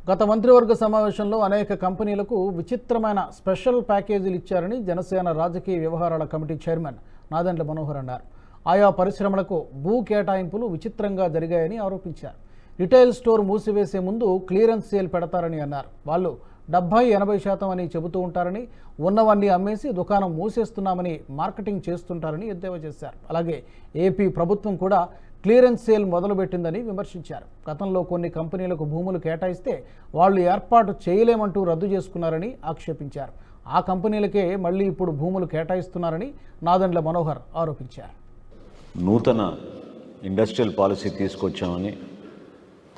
గత మంత్రివర్గ సమావేశంలో అనేక కంపెనీలకు విచిత్రమైన స్పెషల్ ప్యాకేజీలు ఇచ్చారని జనసేన రాజకీయ వ్యవహారాల కమిటీ చైర్మన్ నాదెండ్ల మనోహర్ అన్నారు. ఆయా పరిశ్రమలకు భూ కేటాయింపులు విచిత్రంగా జరిగాయని ఆరోపించారు. రిటైల్ స్టోర్ మూసివేసే ముందు క్లియరెన్స్ సేల్ పెడతారని అన్నారు. వాళ్ళు 70-80% అని చెబుతూ ఉంటారని, ఉన్నవన్నీ అమ్మేసి దుకాణం మూసేస్తున్నామని మార్కెటింగ్ చేస్తుంటారని ఎద్దేవా చేశారు. అలాగే ఏపీ ప్రభుత్వం కూడా క్లియరెన్స్ సేల్ మొదలుపెట్టిందని విమర్శించారు. గతంలో కొన్ని కంపెనీలకు భూములు కేటాయిస్తే వాళ్ళు ఏర్పాటు చేయలేమంటూ రద్దు చేసుకున్నారని ఆక్షేపించారు. ఆ కంపెనీలకే మళ్ళీ ఇప్పుడు భూములు కేటాయిస్తున్నారని నాదెండ్ల మనోహర్ ఆరోపించారు. నూతన ఇండస్ట్రియల్ పాలసీ తీసుకొచ్చామని,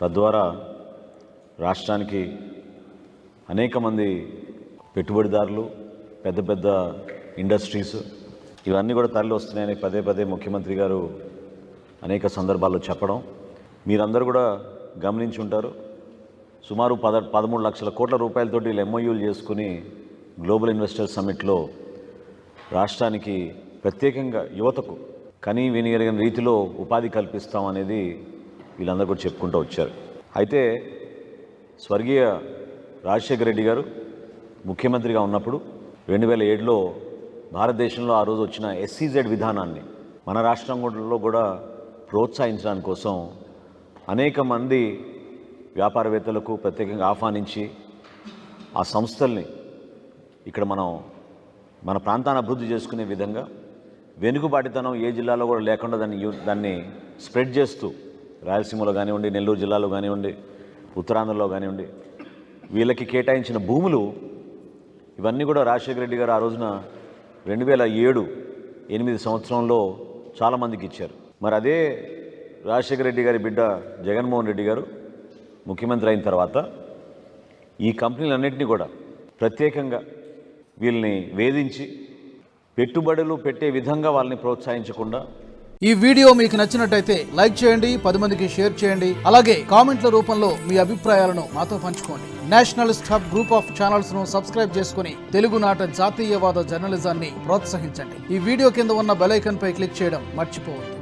తద్వారా రాష్ట్రానికి అనేక మంది పెట్టుబడిదారులు, పెద్ద పెద్ద ఇండస్ట్రీస్ ఇవన్నీ కూడా తరలి వస్తున్నాయని పదే పదే ముఖ్యమంత్రి గారు అనేక సందర్భాల్లో చెప్పడం మీరందరూ కూడా గమనించి ఉంటారు. సుమారు 13 లక్షల కోట్ల రూపాయలతోటి ఎంఓయూలు చేసుకుని గ్లోబల్ ఇన్వెస్టర్ సమ్మిట్లో రాష్ట్రానికి ప్రత్యేకంగా యువతకు కనీ వినియరిగిన రీతిలో ఉపాధి కల్పిస్తాం అనేది వీళ్ళందరూ కూడా చెప్పుకుంటూ వచ్చారు. అయితే స్వర్గీయ రాజశేఖర రెడ్డి గారు ముఖ్యమంత్రిగా ఉన్నప్పుడు 2007లో భారతదేశంలో ఆ రోజు వచ్చిన ఎస్సీజెడ్ విధానాన్ని మన రాష్ట్రంలో కూడా ప్రోత్సహించడానికి కోసం అనేక మంది వ్యాపారవేత్తలకు ప్రత్యేకంగా ఆహ్వానించి ఆ సంస్థల్ని ఇక్కడ మన ప్రాంతాన్ని అభివృద్ధి చేసుకునే విధంగా వెనుకబాటుతనం ఏ జిల్లాలో కూడా లేకుండా దాన్ని స్ప్రెడ్ చేస్తూ రాయలసీమలో కానివ్వండి, నెల్లూరు జిల్లాలో కానివ్వండి, ఉత్తరాంధ్రలో కానివ్వండి వీళ్ళకి కేటాయించిన భూములు ఇవన్నీ కూడా రాజశేఖర రెడ్డి గారు ఆ రోజున 2007-8 సంవత్సరంలో చాలామందికి ఇచ్చారు. మరి అదే రాజశేఖర రెడ్డి గారి బిడ్డ జగన్మోహన్ రెడ్డి గారు ముఖ్యమంత్రి అయిన తర్వాత ఈ కంపెనీలన్నింటినీ కూడా ప్రత్యేకంగా వీళ్ళని వేధించి పెట్టుబడులు పెట్టే విధంగా వాళ్ళని ప్రోత్సహించకుండా. ఈ వీడియో మీకు నచ్చినట్టయితే లైక్ చేయండి, 10 మందికి షేర్ చేయండి. అలాగే కామెంట్ల రూపంలో మీ అభిప్రాయాలను మాతో పంచుకోండి. Nationalist hub group of channels ను సబ్స్క్రైబ్ చేసుకుని తెలుగునాట జాతీయవాద జర్నలిజాన్ని ప్రోత్సహించండి. ఈ వీడియో కింద ఉన్న బెల్ ఐకాన్ పై క్లిక్ చేయడం మర్చిపోవద్దు.